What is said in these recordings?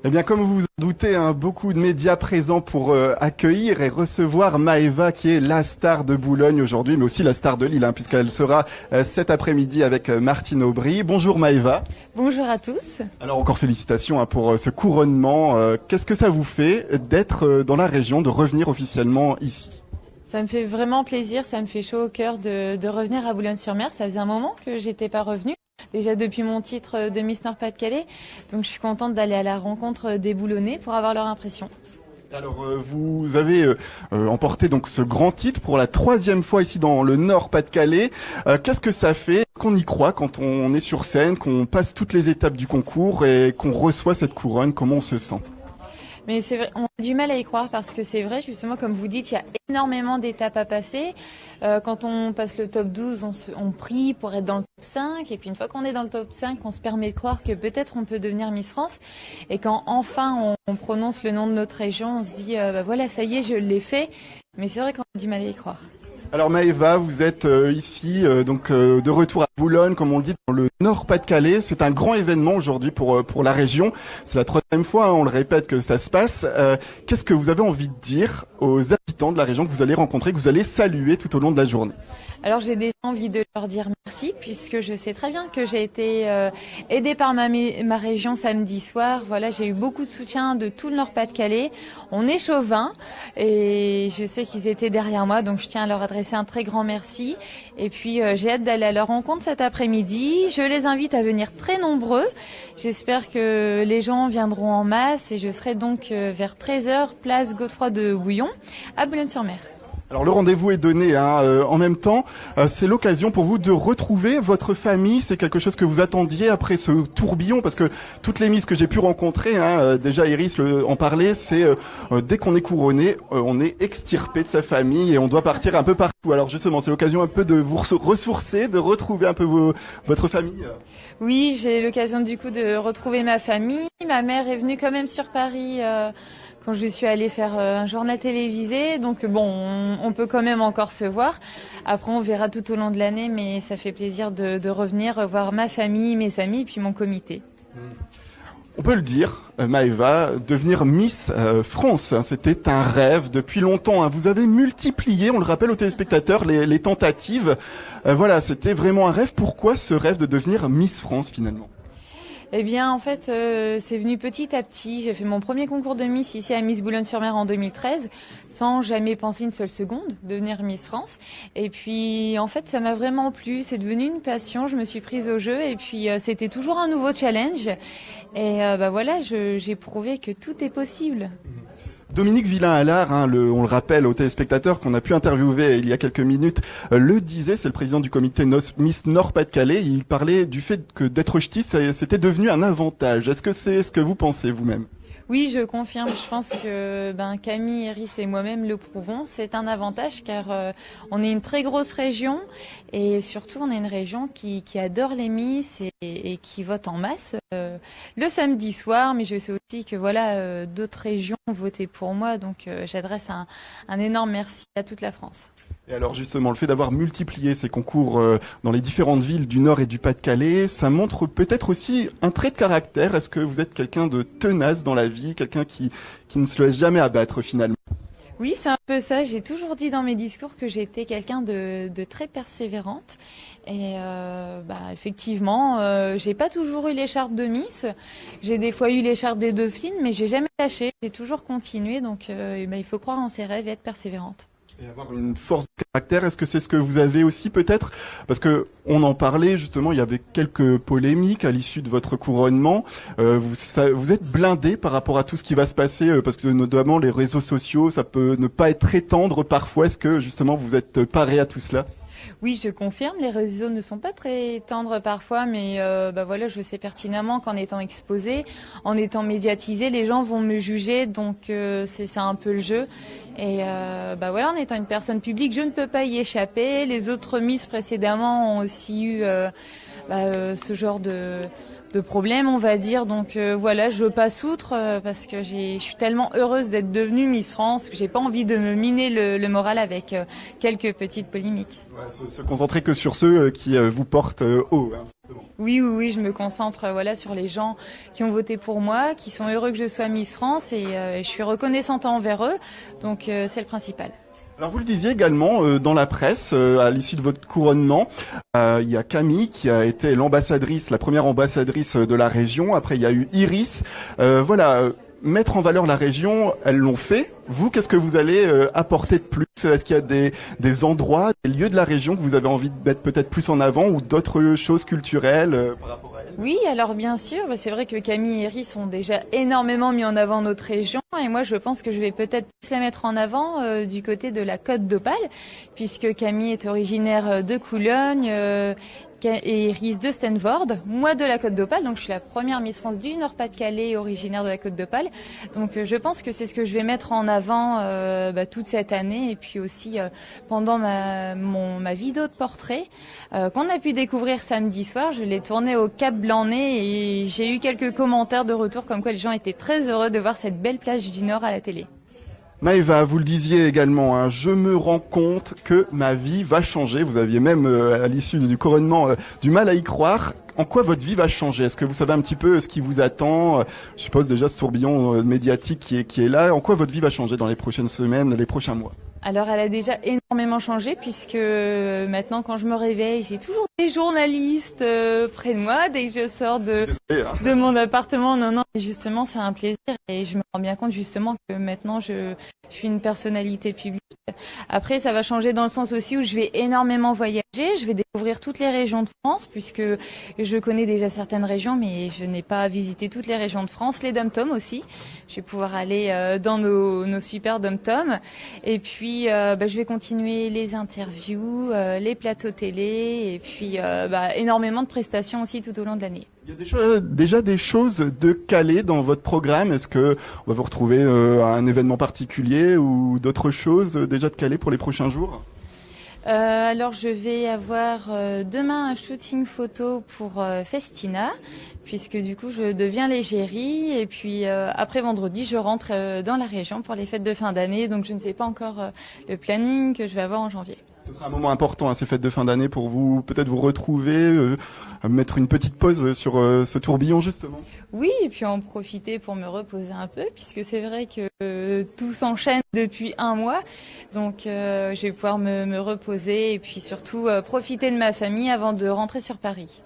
Eh bien, comme vous vous en doutez, beaucoup de médias présents pour accueillir et recevoir Maëva, qui est la star de Boulogne aujourd'hui, mais aussi la star de Lille, puisqu'elle sera cet après-midi avec Martine Aubry. Bonjour Maëva. Bonjour à tous. Alors encore félicitations pour ce couronnement. Qu'est-ce que ça vous fait d'être dans la région, de revenir officiellement ici ? Ça me fait vraiment plaisir, ça me fait chaud au cœur de revenir à Boulogne-sur-Mer. Ça faisait un moment que j'étais pas revenue, déjà depuis mon titre de Miss Nord-Pas-de-Calais. Donc je suis contente d'aller à la rencontre des Boulonnais pour avoir leur impression. Alors vous avez emporté donc ce grand titre pour la 3e fois ici dans le Nord-Pas-de-Calais. Qu'est-ce que ça fait qu'on y croit quand on est sur scène, qu'on passe toutes les étapes du concours et qu'on reçoit cette couronne? Comment on se sent? Mais c'est vrai, on a du mal à y croire parce que c'est vrai, justement, comme vous dites, il y a énormément d'étapes à passer. Quand on passe le top 12, on prie pour être dans le top 5. Et puis une fois qu'on est dans le top 5, on se permet de croire que peut-être on peut devenir Miss France. Et quand enfin on prononce le nom de notre région, on se dit, voilà, ça y est, je l'ai fait. Mais c'est vrai qu'on a du mal à y croire. Alors Maëva, vous êtes ici de retour à Boulogne, comme on le dit, dans le Nord-Pas-de-Calais. C'est un grand événement aujourd'hui pour la région. C'est la 3e fois, on le répète, que ça se passe. Qu'est-ce que vous avez envie de dire aux habitants de la région que vous allez rencontrer, que vous allez saluer tout au long de la journée? Alors j'ai déjà envie de leur dire merci puisque je sais très bien que j'ai été aidée par ma région samedi soir. Voilà, j'ai eu beaucoup de soutien de tout le Nord-Pas-de-Calais. On est chauvin et je sais qu'ils étaient derrière moi, donc je tiens à leur adresser un très grand merci. Et puis j'ai hâte d'aller à leur rencontre cet après-midi. Je les invite à venir très nombreux. J'espère que les gens viendront en masse et je serai donc vers 13h, place Godefroy de Bouillon, à Boulogne-sur-Mer. Alors le rendez-vous est donné en même temps. C'est l'occasion pour vous de retrouver votre famille. C'est quelque chose que vous attendiez après ce tourbillon, parce que toutes les Miss que j'ai pu rencontrer, déjà Iris en parlait, c'est dès qu'on est couronné, on est extirpé de sa famille et on doit partir un peu partout. Alors justement, c'est l'occasion un peu de vous ressourcer, de retrouver un peu votre famille. Oui, j'ai l'occasion du coup de retrouver ma famille. Ma mère est venue quand même sur Paris quand je suis allée faire un journal télévisé. Donc bon, on peut quand même encore se voir. Après, on verra tout au long de l'année, mais ça fait plaisir de revenir voir ma famille, mes amis et puis mon comité. On peut le dire, Maëva, devenir Miss France, c'était un rêve depuis longtemps. Vous avez multiplié, on le rappelle aux téléspectateurs, les tentatives. Voilà, c'était vraiment un rêve. Pourquoi ce rêve de devenir Miss France finalement ? Eh bien, en fait, c'est venu petit à petit. J'ai fait mon premier concours de Miss ici à Miss Boulogne-sur-Mer en 2013, sans jamais penser une seule seconde devenir Miss France. Et puis, en fait, ça m'a vraiment plu. C'est devenu une passion. Je me suis prise au jeu. Et puis, c'était toujours un nouveau challenge. Et voilà, j'ai prouvé que tout est possible. Dominique Villain-Allard, on le rappelle aux téléspectateurs qu'on a pu interviewer il y a quelques minutes, le disait, c'est le président du comité Miss Nord-Pas-de-Calais, il parlait du fait que d'être ch'ti, c'était devenu un avantage. Est-ce que c'est ce que vous pensez vous-même ? Oui, je confirme. Je pense que Camille, Iris et moi-même le prouvons. C'est un avantage car on est une très grosse région et surtout on est une région qui adore les Miss et qui vote en masse le samedi soir. Mais je sais aussi que voilà, d'autres régions ont voté pour moi, donc j'adresse un énorme merci à toute la France. Et alors justement, le fait d'avoir multiplié ces concours dans les différentes villes du Nord et du Pas-de-Calais, ça montre peut-être aussi un trait de caractère. Est-ce que vous êtes quelqu'un de tenace dans la vie, quelqu'un qui ne se laisse jamais abattre finalement ? Oui, c'est un peu ça. J'ai toujours dit dans mes discours que j'étais quelqu'un de très persévérante. Et effectivement, j'ai pas toujours eu l'écharpe de Miss. J'ai des fois eu l'écharpe des Dauphines, mais j'ai jamais lâché. J'ai toujours continué. Donc, il faut croire en ses rêves et être persévérante. Et avoir une force de caractère, est-ce que c'est ce que vous avez aussi peut-être ? Parce que on en parlait justement, il y avait quelques polémiques à l'issue de votre couronnement. Vous êtes blindé par rapport à tout ce qui va se passer, parce que notamment les réseaux sociaux, ça peut ne pas être très tendre parfois. Est-ce que justement vous êtes paré à tout cela ? Oui, je confirme, les réseaux ne sont pas très tendres parfois, mais voilà, je sais pertinemment qu'en étant exposée, en étant médiatisée, les gens vont me juger, donc c'est un peu le jeu. Et voilà, en étant une personne publique, je ne peux pas y échapper. Les autres Miss précédemment ont aussi eu ce genre problèmes, on va dire. Donc voilà, je passe outre parce que je suis tellement heureuse d'être devenue Miss France que j'ai pas envie de me miner le moral avec quelques petites polémiques. Ouais, se concentrer que sur ceux qui vous portent haut. Hein. Oui, je me concentre voilà sur les gens qui ont voté pour moi, qui sont heureux que je sois Miss France et je suis reconnaissante envers eux. Donc c'est le principal. Alors vous le disiez également dans la presse, à l'issue de votre couronnement, il y a Camille qui a été l'ambassadrice, la première ambassadrice de la région. Après il y a eu Iris. Mettre en valeur la région, elles l'ont fait. Vous, qu'est-ce que vous allez apporter de plus? Est-ce qu'il y a des endroits, des lieux de la région que vous avez envie de mettre peut-être plus en avant ou d'autres choses culturelles par rapport à elle? Oui, alors bien sûr, c'est vrai que Camille et Iris ont déjà énormément mis en avant notre région et moi je pense que je vais peut-être plus la mettre en avant du côté de la Côte d'Opale puisque Camille est originaire de Coulogne et Iris de Stanford, moi de la Côte d'Opale, donc je suis la première Miss France du Nord-Pas-de-Calais originaire de la Côte d'Opale. Donc je pense que c'est ce que je vais mettre en avant toute cette année et puis aussi pendant ma vidéo de portrait qu'on a pu découvrir samedi soir. Je l'ai tournée au Cap Blanc-Nez et j'ai eu quelques commentaires de retour comme quoi les gens étaient très heureux de voir cette belle plage du Nord à la télé. Maëva, vous le disiez également, hein, je me rends compte que ma vie va changer. Vous aviez même, à l'issue du couronnement, du mal à y croire. En quoi votre vie va changer? Est-ce que vous savez un petit peu ce qui vous attend? Je suppose déjà ce tourbillon médiatique qui est là. En quoi votre vie va changer dans les prochaines semaines, les prochains mois? Alors, elle a déjà énormément changé puisque maintenant, quand je me réveille, j'ai toujours des journalistes près de moi dès que je sors de mon appartement. Non, justement, c'est un plaisir et je me rends bien compte justement que maintenant, je suis une personnalité publique. Après, ça va changer dans le sens aussi où je vais énormément voyager. Je vais découvrir toutes les régions de France puisque je connais déjà certaines régions, mais je n'ai pas visité toutes les régions de France. Les dom-toms aussi. Je vais pouvoir aller dans nos super dom-toms. Et puis, je vais continuer les interviews, les plateaux télé et puis énormément de prestations aussi tout au long de l'année. Il y a déjà des choses de calées dans votre programme. Est-ce que on va vous retrouver à un événement particulier ou d'autres choses déjà de calées pour les prochains jours? Alors je vais avoir demain un shooting photo pour Festina, puisque du coup je deviens l'égérie et puis après vendredi je rentre dans la région pour les fêtes de fin d'année, donc je ne sais pas encore le planning que je vais avoir en janvier. Ce sera un moment important, hein, ces fêtes de fin d'année, pour vous peut-être vous retrouver, mettre une petite pause sur ce tourbillon justement. Oui, et puis en profiter pour me reposer un peu, puisque c'est vrai que tout s'enchaîne depuis un mois, donc je vais pouvoir me reposer et puis surtout profiter de ma famille avant de rentrer sur Paris.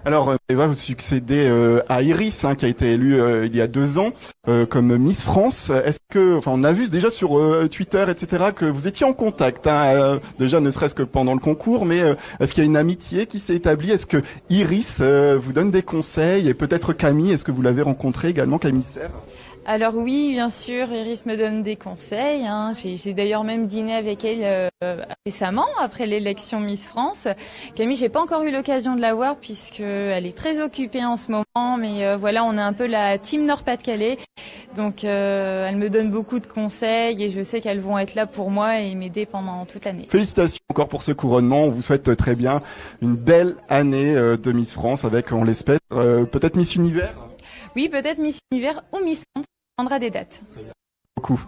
Alors, Eva, vous succédez à Iris, hein, qui a été élue il y a 2 ans comme Miss France. Est-ce que, on a vu déjà sur Twitter, etc., que vous étiez en contact, hein, déjà ne serait-ce que pendant le concours, mais est-ce qu'il y a une amitié qui s'est établie? Est-ce que Iris vous donne des conseils et peut-être Camille, est-ce que vous l'avez rencontrée également, Camille Serre? Alors oui, bien sûr, Iris me donne des conseils. Hein. J'ai d'ailleurs même dîné avec elle récemment, après l'élection Miss France. Camille, j'ai pas encore eu l'occasion de la voir puisqu'elle est très occupée en ce moment. Mais voilà, on est un peu la team Nord-Pas-de-Calais. Donc elle me donne beaucoup de conseils et je sais qu'elles vont être là pour moi et m'aider pendant toute l'année. Félicitations encore pour ce couronnement. On vous souhaite très bien une belle année de Miss France avec, on l'espère, peut-être Miss Univers? Oui, peut-être Miss Univers ou Miss France. On prendra des dates. Beaucoup.